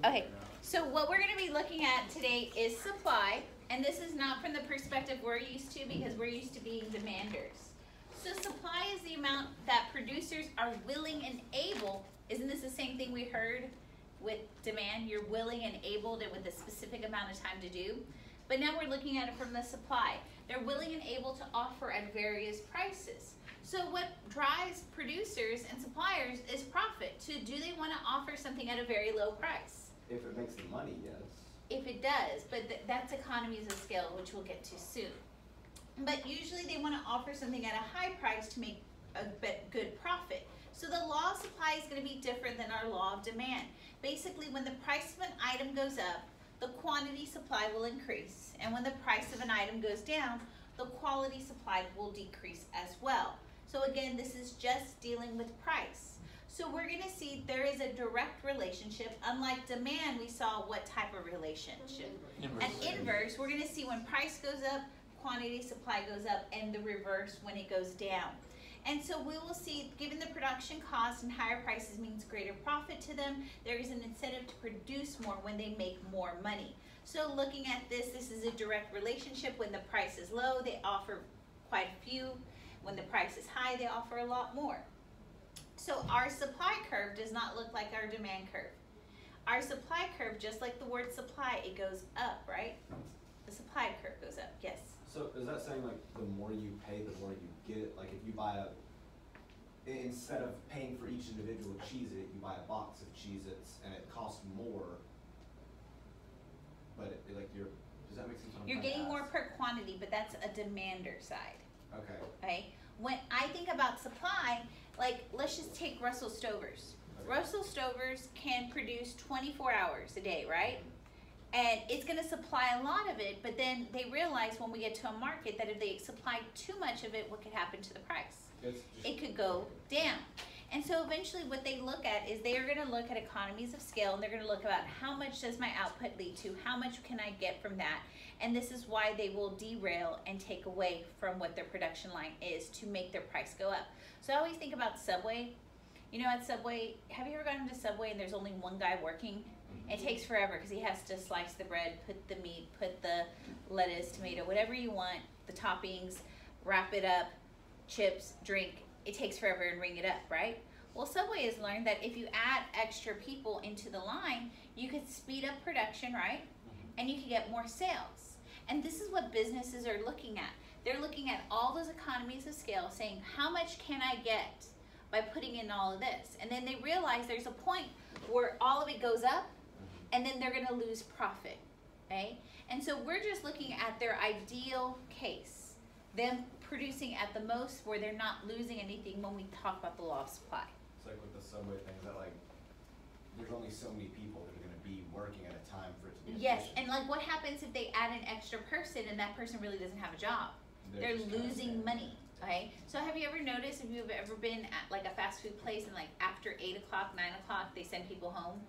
Okay, so what we're going to be looking at today is supply, and this is not from the perspective we're used to because we're used to being demanders. So supply is the amount that producers are willing and able. Isn't this the same thing we heard with demand? You're willing and able to, with a specific amount of time to do. But now we're looking at it from the supply. They're willing and able to offer at various prices. So what drives producers and suppliers is profit. So do they want to offer something at a very low price? If it makes them money, yes. If it does, but that's economies of scale, which we'll get to soon. But usually they want to offer something at a high price to make a good profit. So the law of supply is going to be different than our law of demand. Basically, when the price of an item goes up, the quantity supplied will increase. And when the price of an item goes down, the quality supplied will decrease as well. So again, this is just dealing with price. So we're going to see there is a direct relationship. Unlike demand, we saw what type of relationship? An inverse. We're going to see when price goes up, quantity supply goes up, and the reverse when it goes down. And so we will see, given the production cost and higher prices means greater profit to them, there is an incentive to produce more when they make more money. So looking at this, this is a direct relationship. When the price is low, they offer quite a few. When the price is high, they offer a lot more. So our supply curve does not look like our demand curve. Our supply curve, just like the word supply, it goes up, right? The supply curve goes up, yes. So is that saying like the more you pay, the more you get? Like if you buy instead of paying for each individual Cheez-It, you buy a box of Cheez-Its and it costs more, but does that make sense? You're getting more per quantity, but that's a demander side. Okay. Okay. When I think about supply, like let's just take Russell Stovers. Okay. Russell Stovers can produce 24 hours a day, right? And it's going to supply a lot of it, but then they realize when we get to a market that if they supply too much of it, what could happen to the price? It could go down. And so eventually what they look at is they are going to look at economies of scale, and they're going to look about how much does my output lead to, how much can I get from that, and this is why they will derail and take away from what their production line is to make their price go up. So I always think about Subway. You know, at Subway, have you ever gone to Subway and there's only one guy working? It takes forever because he has to slice the bread, put the meat, put the lettuce, tomato, whatever you want, the toppings, wrap it up, chips, drink. It takes forever and ring it up, right? Well, Subway has learned that if you add extra people into the line, you could speed up production, right? And you can get more sales. And this is what businesses are looking at. They're looking at all those economies of scale, saying, how much can I get by putting in all of this? And then they realize there's a point where all of it goes up, and then they're going to lose profit, okay? And so we're just looking at their ideal case, them producing at the most where they're not losing anything when we talk about the law of supply. It's like with the Subway thing that like, there's only so many people that are going to be working at a time for it to be Yes, efficient. and like what happens if they add an extra person and that person really doesn't have a job? They're just losing kinda money, okay? So have you ever noticed, if you've ever been at like a fast food place and like after 8 o'clock, 9 o'clock, they send people home?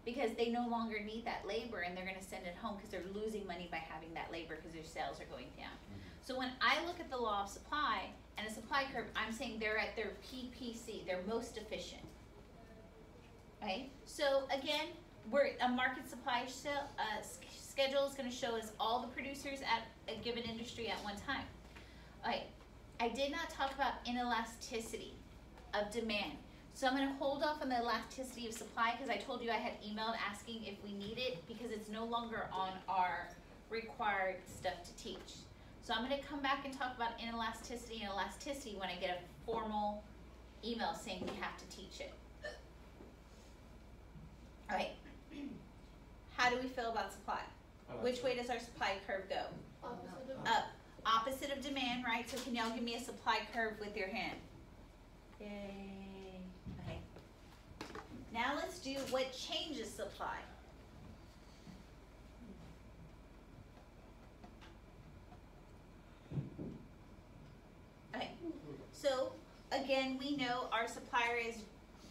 Because they no longer need that labor and they're going to send it home because they're losing money by having that labor because their sales are going down. So when I look at the law of supply and a supply curve, I'm saying they're at their PPC, they're most efficient. Okay, so again, a market supply schedule is going to show us all the producers at a given industry at one time. Okay, I did not talk about inelasticity of demand. So I'm going to hold off on the elasticity of supply because I told you I had emailed asking if we need it because it's no longer on our required stuff to teach. So I'm going to come back and talk about inelasticity and elasticity when I get a formal email saying we have to teach it. All right. How do we feel about supply? Which way does our supply curve go? Up. Opposite of demand, right? So can y'all give me a supply curve with your hand? Yay. Okay. Now let's do what changes supply. Okay. So again, we know our supplier is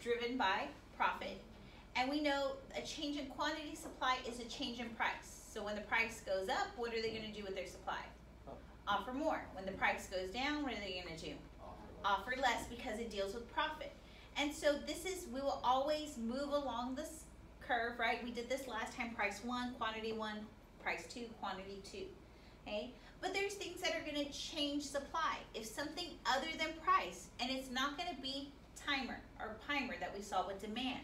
driven by profit. And we know a change in quantity supply is a change in price. So when the price goes up, what are they going to do with their supply? Offer more. When the price goes down, what are they going to do? Offer less because it deals with profit. And so this is, we will always move along this curve, right? We did this last time, price 1, quantity 1, price 2, quantity 2, okay? But there's things that are gonna change supply. If something other than price, and it's not gonna be timer or primer that we saw with demand,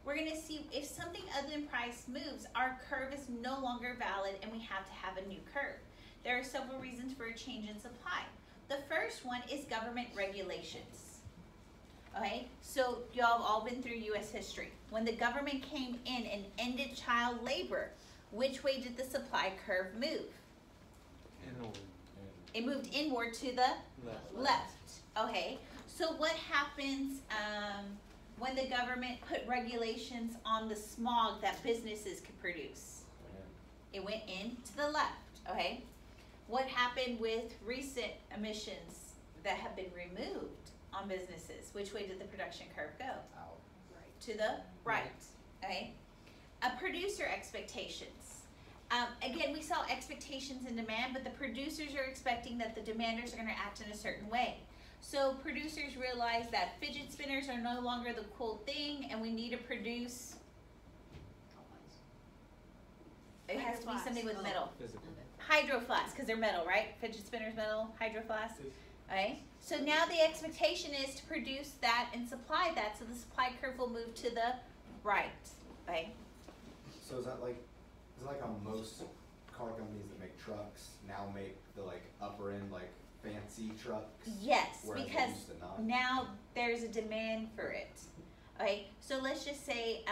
we're gonna see if something other than price moves, our curve is no longer valid and we have to have a new curve. There are several reasons for a change in supply. The first one is government regulations. Okay, so y'all have all been through US history. When the government came in and ended child labor, which way did the supply curve move? Inward. It moved inward to the left. Okay, so what happens when the government put regulations on the smog that businesses could produce? It went in to the left, okay? What happened with recent emissions that have been removed on businesses? Which way did the production curve go? Out. To the right, okay? Producer expectations. Again, we saw expectations and demand, but the producers are expecting that the demanders are gonna act in a certain way. So producers realize that fidget spinners are no longer the cool thing and we need to produce, it has to be something with metal. Physical. Hydro flasks, because they're metal, right? Fidget spinners metal, hydro flasks. Okay, so now the expectation is to produce that and supply that, so the supply curve will move to the right, okay? So is that like how most car companies that make trucks now make the like upper end like fancy trucks? Yes, whereas they because used to not? now there's a demand for it. Okay, so let's just say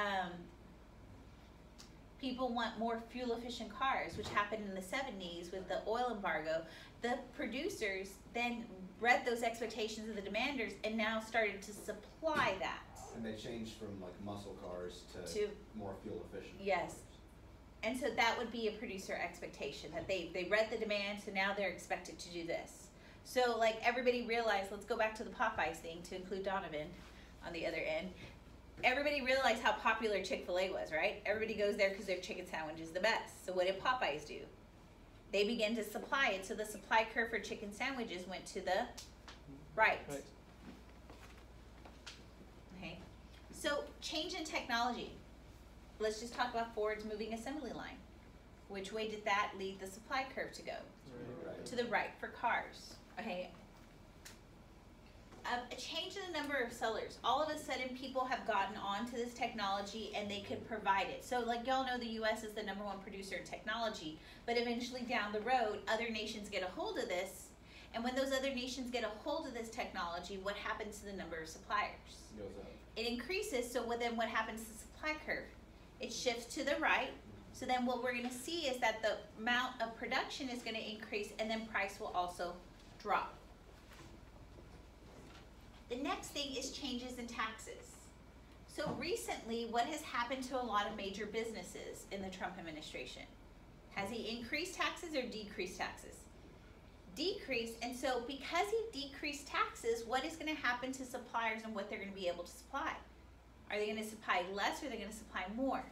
people want more fuel efficient cars, which happened in the 70s with the oil embargo. The producers then read those expectations of the demanders and now started to supply that. And they changed from like muscle cars to more fuel efficient. Yes. And so that would be a producer expectation, that they read the demand, so now they're expected to do this. So like everybody realized, let's go back to the Popeyes thing to include Donovan on the other end. Everybody realized how popular Chick-fil-A was, right? Everybody goes there because their chicken sandwich is the best. So what did Popeyes do? They began to supply it, so the supply curve for chicken sandwiches went to the right. Okay. So change in technology. Let's just talk about Ford's moving assembly line. Which way did that lead the supply curve to go? Right. To the right for cars. Okay. A change in the number of sellers. All of a sudden, people have gotten onto this technology and they could provide it. So like y'all know, the US is the #1 producer of technology, but eventually down the road, other nations get a hold of this. And when those other nations get a hold of this technology, what happens to the number of suppliers? Goes up. It increases, so then what happens to the supply curve? It shifts to the right. So then what we're gonna see is that the amount of production is gonna increase and then price will also drop. The next thing is changes in taxes. So recently, what has happened to a lot of major businesses in the Trump administration? Has he increased taxes or decreased taxes? Decreased, and so because he decreased taxes, what is gonna happen to suppliers and what they're gonna be able to supply? Are they gonna supply less or are they gonna supply more?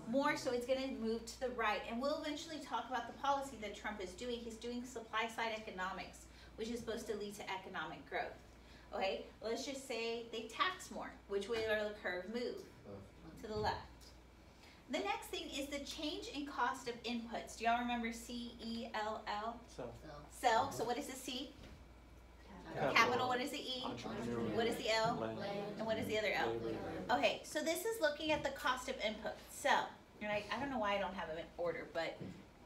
More, so it's gonna move to the right. And we'll eventually talk about the policy that Trump is doing. He's doing supply side economics, which is supposed to lead to economic growth. Okay, let's just say they tax more. Which way will the curve move? To the left. The next thing is the change in cost of inputs. Do y'all remember CELL? Sell. So what is the C? Capital. What is the E? What is the L? And what is the other L? Okay, so this is looking at the cost of input. Sell. And I don't know why I don't have them in order, but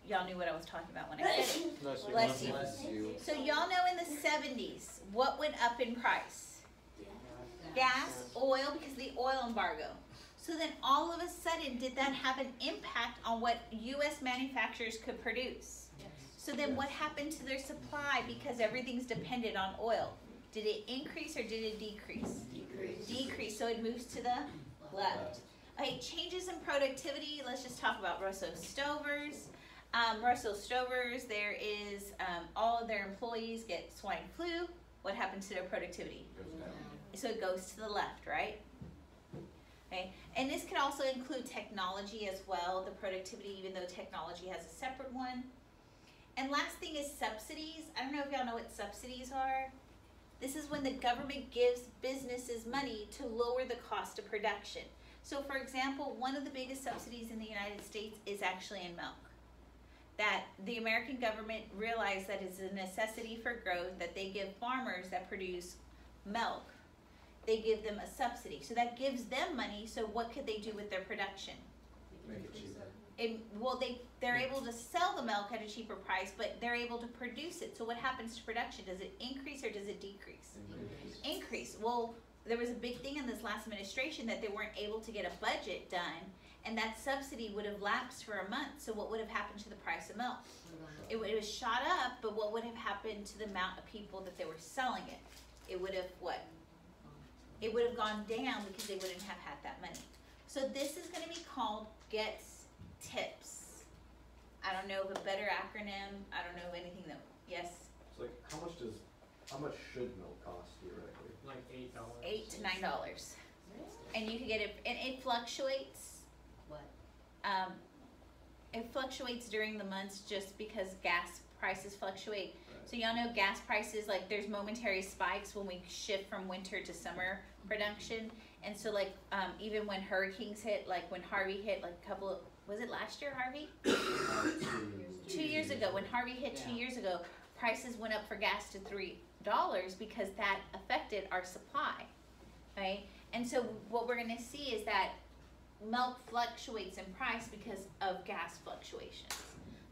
y'all knew what I was talking about when I said it. Bless you. Bless you. So y'all know in the 70s, what went up in price? Gas, oil, because of the oil embargo. So then all of a sudden, did that have an impact on what US manufacturers could produce? So then what happened to their supply because everything's dependent on oil? Did it increase or did it decrease? Decrease, so it moves to the left. Okay, changes in productivity, let's just talk about Russell Stovers. Russell Stovers, there is, all of their employees get swine flu. What happens to their productivity? So it goes to the left, right? Okay, and this can also include technology as well, the productivity, even though technology has a separate one. And last thing is subsidies. I don't know if y'all know what subsidies are. This is when the government gives businesses money to lower the cost of production. So for example, one of the biggest subsidies in the United States is actually in milk. That the American government realized that it's a necessity for growth, that they give farmers that produce milk, they give them a subsidy. So that gives them money, so what could they do with their production? Make it cheaper. They're able to sell the milk at a cheaper price, but they're able to produce it. So what happens to production? Does it increase or does it decrease? Increase. Well, there was a big thing in this last administration that they weren't able to get a budget done, and that subsidy would have lapsed for a month. So what would have happened to the price of milk? It would have shot up, but what would have happened to the amount of people that they were selling it? It would have what? It would have gone down because they wouldn't have had that money. So this is going to be called GETS Tips. I don't know of a better acronym. I don't know of anything that, yes, So like, how much should milk cost theoretically? Like $8. $8 to $9. And you can get it, and it fluctuates. What? It fluctuates during the months just because gas prices fluctuate. Right. So y'all know gas prices, like there's momentary spikes when we shift from winter to summer production. And so like even when hurricanes hit, like when Harvey hit, like was it last year, Harvey? 2 years ago, when Harvey hit 2 years ago, prices went up for gas to $3 because that affected our supply, right? And so what we're gonna see is that milk fluctuates in price because of gas fluctuations.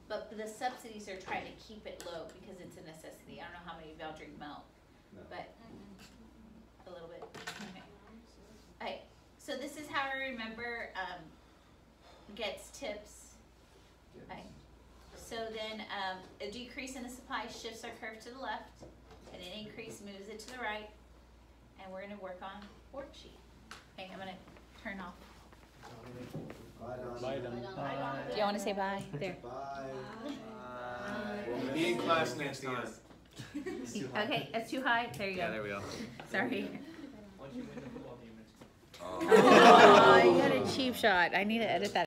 But the subsidies are trying to keep it low because it's a necessity. I don't know how many of y'all drink milk, No. but a little bit. Okay. Okay. So this is how I remember GETS tips. Okay. So then a decrease in the supply shifts our curve to the left, and an increase moves it to the right. And we're gonna work on worksheet. Okay, I'm gonna turn off. Bye, Don. Do y'all wanna say bye? There. Bye. We'll be in class next time. Okay, that's too high. There you Yeah, go. there we go. Sorry. Once you win the football game next time. Oh, you got a cheap shot. I need to edit that.